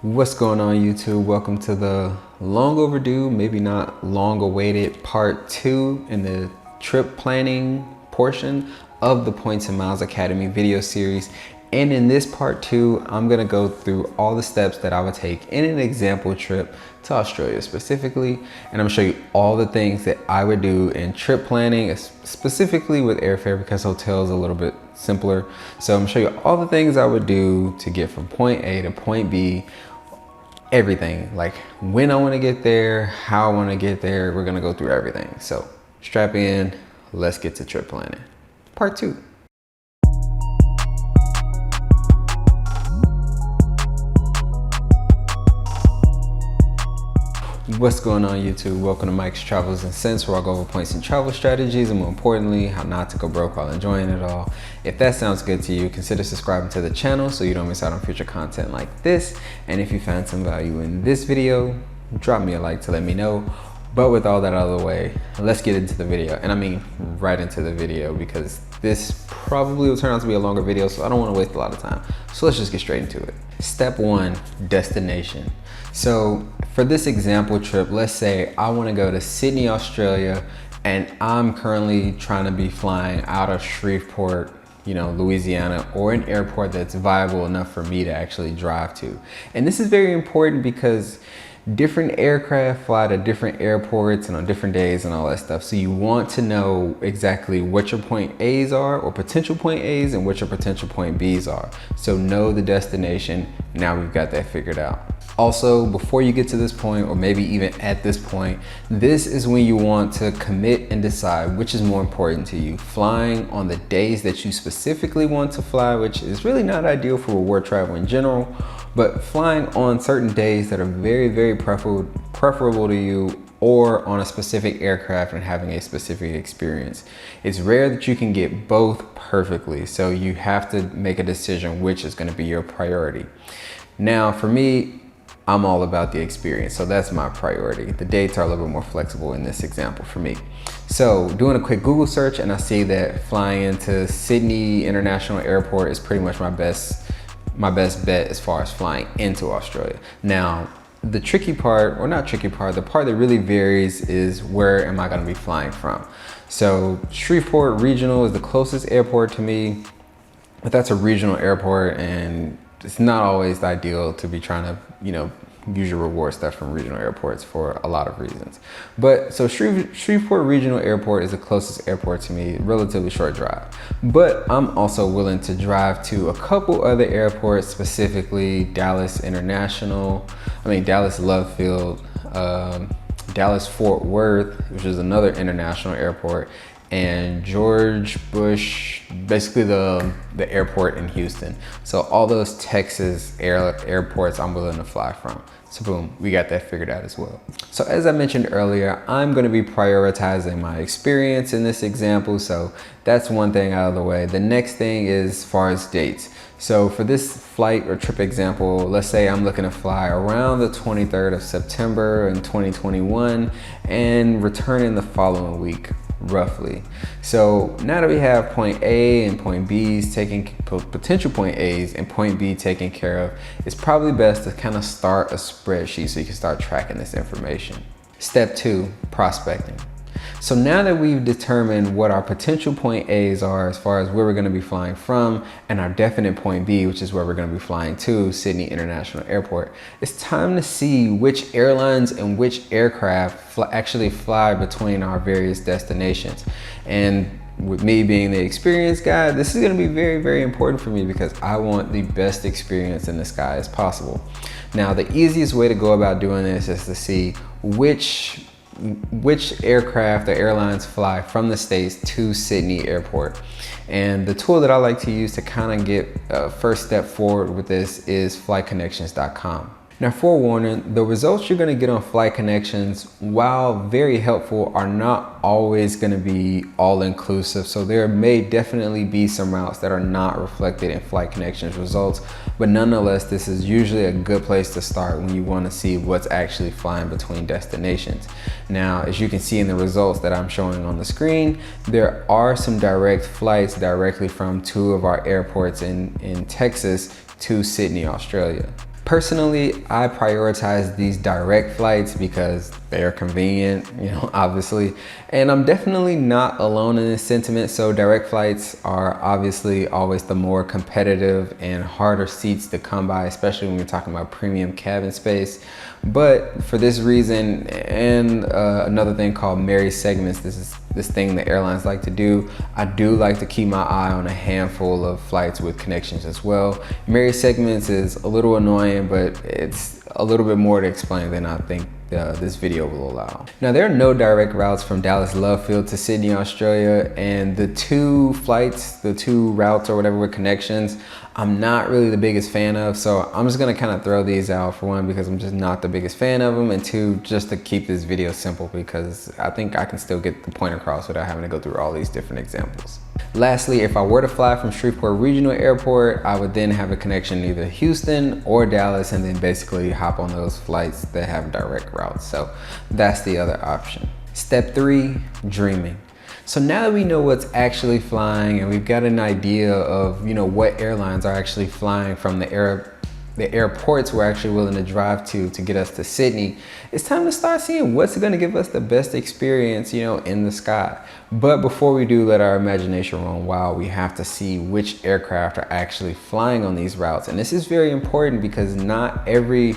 What's going on, YouTube? Welcome to the long overdue, maybe not long awaited part 2 in the trip planning portion of the Points and Miles Academy video series. And in this part 2, I'm gonna go through all the steps that I would take in an example trip to Australia specifically. And I'm gonna show you all the things that I would do in trip planning, specifically with airfare because hotel is a little bit simpler. So I'm gonna show you all the things I would do to get from point A to point B. Everything, like when I want to get there, how I want to get there. We're gonna go through everything. So strap in, let's get to trip planning. Part 2. What's going on, YouTube? Welcome to Mike's Travels and Cents, where I'll go over points and travel strategies, and more importantly, how not to go broke while enjoying it all. If that sounds good to you, consider subscribing to the channel so you don't miss out on future content like this. And if you found some value in this video, drop me a like to let me know. But with all that out of the way, let's get into the video. And I mean right into the video, because this probably will turn out to be a longer video, so I don't want to waste a lot of time. So let's just get straight into it. Step 1, destination. So for this example trip, let's say I want to go to Sydney, Australia, and I'm currently trying to be flying out of Shreveport, Louisiana, or an airport that's viable enough for me to actually drive to. And this is very important because different aircraft fly to different airports and on different days and all that stuff. So you want to know exactly what your point A's are, or potential point A's, and what your potential point B's are. So know the destination. Now we've got that figured out. Also, before you get to this point, or maybe even at this point, this is when you want to commit and decide which is more important to you. Flying on the days that you specifically want to fly, which is really not ideal for reward travel in general, but flying on certain days that are very, very preferable to you, or on a specific aircraft and having a specific experience. It's rare that you can get both perfectly, so you have to make a decision which is going to be your priority. Now, for me, I'm all about the experience, so that's my priority. The dates are a little bit more flexible in this example for me. So doing a quick Google search, and I see that flying into Sydney International Airport is pretty much my best bet as far as flying into Australia. Now, the tricky part, or not tricky part, the part that really varies is where am I going to be flying from. So Shreveport Regional is the closest airport to me, but that's a regional airport, and it's not always ideal to be trying to, use your reward stuff from regional airports for a lot of reasons. But so Shreveport Regional Airport is the closest airport to me, relatively short drive. But I'm also willing to drive to a couple other airports, specifically Dallas Love Field, Dallas Fort Worth, which is another international airport, and George Bush, basically the airport in Houston. So all those Texas airports I'm willing to fly from. So boom, we got that figured out as well. So as I mentioned earlier, I'm gonna be prioritizing my experience in this example. So that's one thing out of the way. The next thing is as far as dates. So for this flight or trip example, let's say I'm looking to fly around the 23rd of September in 2021 and return in the following week, roughly. So now that we have point A and point B's potential point A's and point B taken care of, it's probably best to kind of start a spreadsheet so you can start tracking this information. Step 2, prospecting. So now that we've determined what our potential point A's are as far as where we're going to be flying from, and our definite point B, which is where we're going to be flying to, Sydney International Airport, it's time to see which airlines and which aircraft actually fly between our various destinations. And with me being the experienced guy, this is going to be very, very important for me because I want the best experience in the sky as possible. Now, the easiest way to go about doing this is to see which aircraft or airlines fly from the States to Sydney Airport. And the tool that I like to use to kind of get a first step forward with this is flightconnections.com. Now, forewarning, the results you're going to get on Flight Connections, while very helpful, are not always going to be all-inclusive. So there may definitely be some routes that are not reflected in Flight Connections results, but nonetheless, this is usually a good place to start when you want to see what's actually flying between destinations. Now, as you can see in the results that I'm showing on the screen, there are some direct flights directly from 2 of our airports in Texas to Sydney, Australia. Personally, I prioritize these direct flights because they're convenient, obviously. And I'm definitely not alone in this sentiment. So direct flights are obviously always the more competitive and harder seats to come by, especially when we're talking about premium cabin space. But for this reason and another thing called Mary segments, this thing the airlines like to do, I do like to keep my eye on a handful of flights with connections as well. Mary segments is a little annoying, but it's a little bit more to explain than I think this video will allow. Now, there are no direct routes from Dallas Love Field to Sydney, Australia, and the two routes or whatever with connections, I'm not really the biggest fan of. So I'm just gonna kind of throw these out, for one, because I'm just not the biggest fan of them, and two, just to keep this video simple, because I think I can still get the point across without having to go through all these different examples. Lastly, if I were to fly from Shreveport Regional Airport, I would then have a connection either Houston or Dallas, and then basically hop on those flights that have direct routes. So that's the other option. Step 3, dreaming. So now that we know what's actually flying and we've got an idea of what airlines are actually flying from the airports we're actually willing to drive to get us to Sydney, it's time to start seeing what's going to give us the best experience, in the sky. But before we do let our imagination run wild, we have to see which aircraft are actually flying on these routes. And this is very important because not every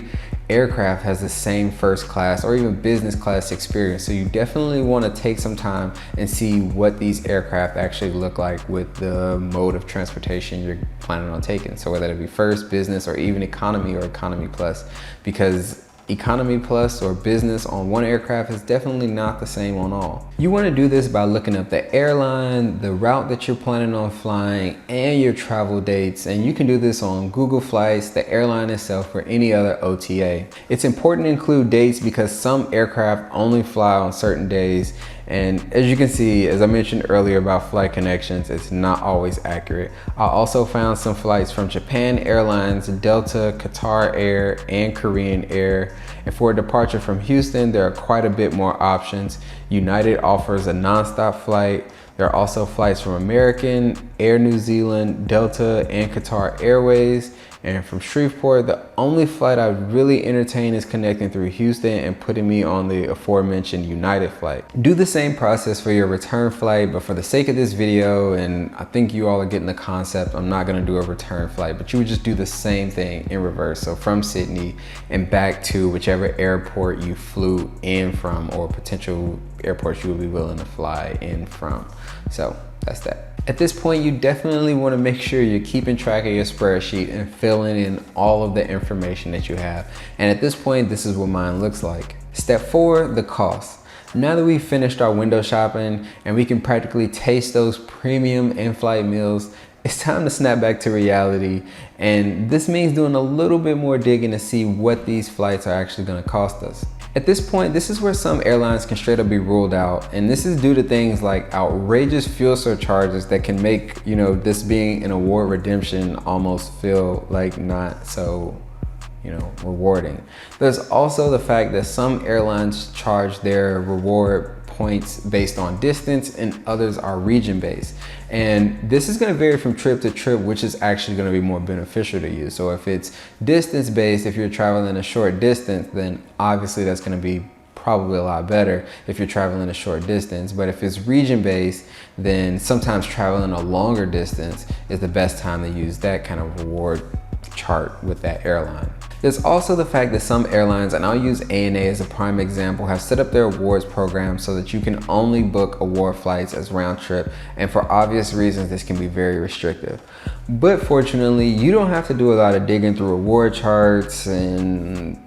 aircraft has the same first class or even business class experience. So you definitely want to take some time and see what these aircraft actually look like with the mode of transportation you're planning on taking. So whether it be first, business, or even economy or economy plus, because economy plus or business on one aircraft is definitely not the same on all. You want to do this by looking up the airline, the route that you're planning on flying, and your travel dates. And you can do this on Google Flights, the airline itself, or any other OTA. It's important to include dates because some aircraft only fly on certain days. And as you can see, as I mentioned earlier about flight connections, it's not always accurate. I also found some flights from Japan Airlines, Delta, Qatar Air, and Korean Air. And for a departure from Houston, there are quite a bit more options. United offers a nonstop flight. There are also flights from American, Air New Zealand, Delta, and Qatar Airways. And from Shreveport, the only flight I would really entertain is connecting through Houston and putting me on the aforementioned United flight. Do the same process for your return flight, but for the sake of this video, and I think you all are getting the concept, I'm not gonna do a return flight, but you would just do the same thing in reverse. So from Sydney and back to whichever airport you flew in from, or potential airports you would be willing to fly in from. So that's that. At this point, you definitely want to make sure you're keeping track of your spreadsheet and filling in all of the information that you have. And at this point, this is what mine looks like. Step 4, the cost. Now that we've finished our window shopping and we can practically taste those premium in-flight meals, it's time to snap back to reality. And this means doing a little bit more digging to see what these flights are actually going to cost us. At this point, this is where some airlines can straight up be ruled out. And this is due to things like outrageous fuel surcharges that can make, this being an award redemption almost feel like not so, rewarding. There's also the fact that some airlines charge their reward points based on distance and others are region based. And this is going to vary from trip to trip, which is actually going to be more beneficial to you. So if it's distance based, if you're traveling a short distance, then obviously that's going to be probably a lot better if you're traveling a short distance. But if it's region based, then sometimes traveling a longer distance is the best time to use that kind of reward chart with that airline. There's also the fact that some airlines, and I'll use ANA as a prime example, have set up their awards program so that you can only book award flights as round trip, and for obvious reasons this can be very restrictive. But fortunately, you don't have to do a lot of digging through award charts and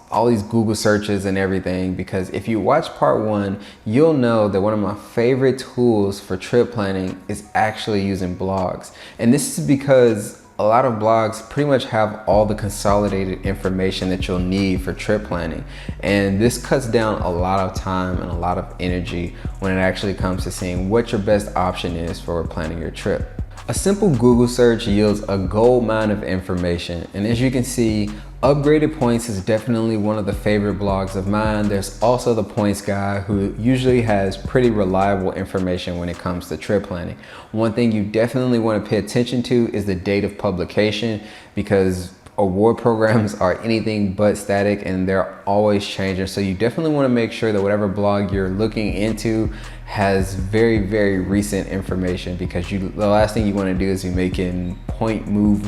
all these Google searches and everything, because if you watch part 1, you'll know that one of my favorite tools for trip planning is actually using blogs. And this is because a lot of blogs pretty much have all the consolidated information that you'll need for trip planning. And this cuts down a lot of time and a lot of energy when it actually comes to seeing what your best option is for planning your trip. A simple Google search yields a gold mine of information. And as you can see, Upgraded Points is definitely one of the favorite blogs of mine. There's also the Points Guy, who usually has pretty reliable information when it comes to trip planning. One thing you definitely want to pay attention to is the date of publication, because award programs are anything but static and they're always changing. So you definitely want to make sure that whatever blog you're looking into has very, very recent information, because the last thing you want to do is be making point moves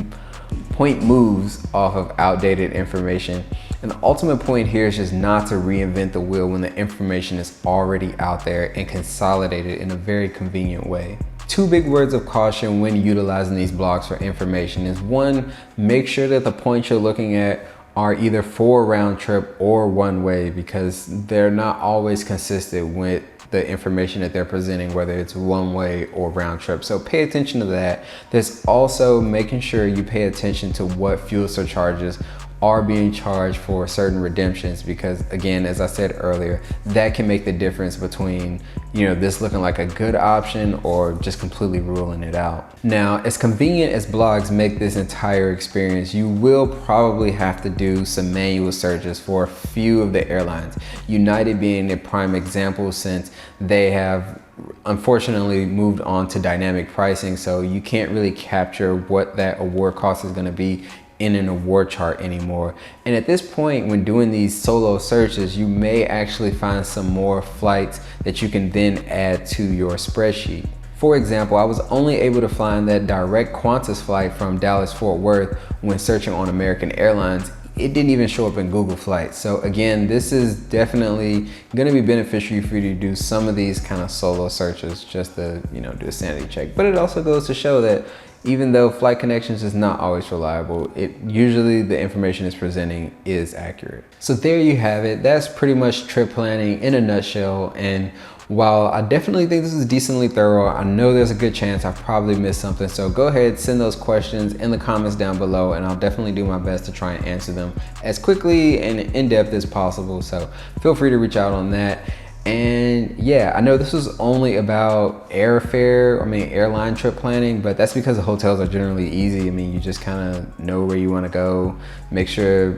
off of outdated information. And the ultimate point here is just not to reinvent the wheel when the information is already out there and consolidated in a very convenient way. Two big words of caution when utilizing these blogs for information is, one, make sure that the points you're looking at are either for round trip or one way, because they're not always consistent with the information that they're presenting, whether it's one way or round trip. So pay attention to that. There's also making sure you pay attention to what fuel surcharges are being charged for certain redemptions, because again, as I said earlier, that can make the difference between, you know, this looking like a good option or just completely ruling it out. Now, as convenient as blogs make this entire experience, you will probably have to do some manual searches for a few of the airlines. United being a prime example, since they have unfortunately moved on to dynamic pricing, so you can't really capture what that award cost is going to be in an award chart anymore. And at this point, when doing these solo searches, you may actually find some more flights that you can then add to your spreadsheet. For example, I was only able to find that direct Qantas flight from Dallas Fort Worth when searching on American Airlines. It didn't even show up in Google Flights. So again, this is definitely going to be beneficial for you to do some of these kind of solo searches just to, you know, do a sanity check. But it also goes to show that even though Flight Connections is not always reliable, usually the information it's presenting is accurate. So there you have it. That's pretty much trip planning in a nutshell. And while I definitely think this is decently thorough, I know there's a good chance I've probably missed something. So go ahead, send those questions in the comments down below, and I'll definitely do my best to try and answer them as quickly and in depth as possible. So feel free to reach out on that. And yeah, I know this was only about airline trip planning, but that's because the hotels are generally easy. I mean, you just kind of know where you want to go,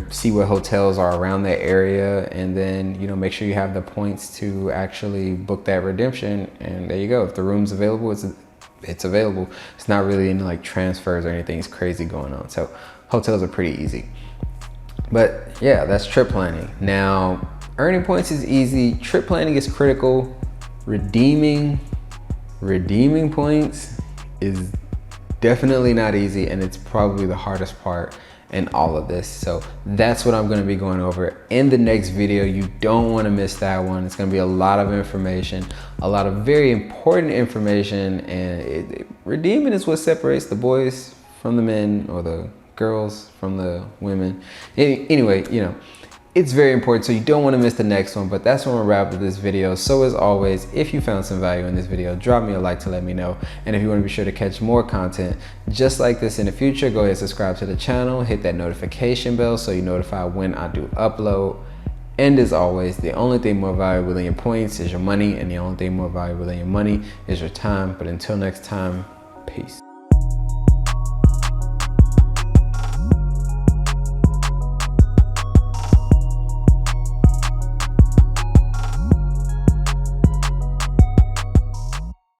see what hotels are around that area, and then, you know, make sure you have the points to actually book that redemption. And there you go. If the room's available, it's available. It's not really any like transfers or anything crazy going on. So hotels are pretty easy. But yeah, that's trip planning. Now, earning points is easy. Trip planning is critical. Redeeming points is definitely not easy, and it's probably the hardest part in all of this. So that's what I'm going to be going over in the next video. You don't want to miss that one. It's going to be a lot of information, a lot of very important information, and redeeming is what separates the boys from the men, or the girls from the women. Anyway, you know, it's very important, so you don't want to miss the next one. But that's when we'll wrap up this video. So as always, if you found some value in this video, drop me a like to let me know. And if you want to be sure to catch more content just like this in the future, go ahead and subscribe to the channel, hit that notification bell so you're notified when I do upload. And as always, the only thing more valuable than your points is your money, and the only thing more valuable than your money is your time. But until next time, peace.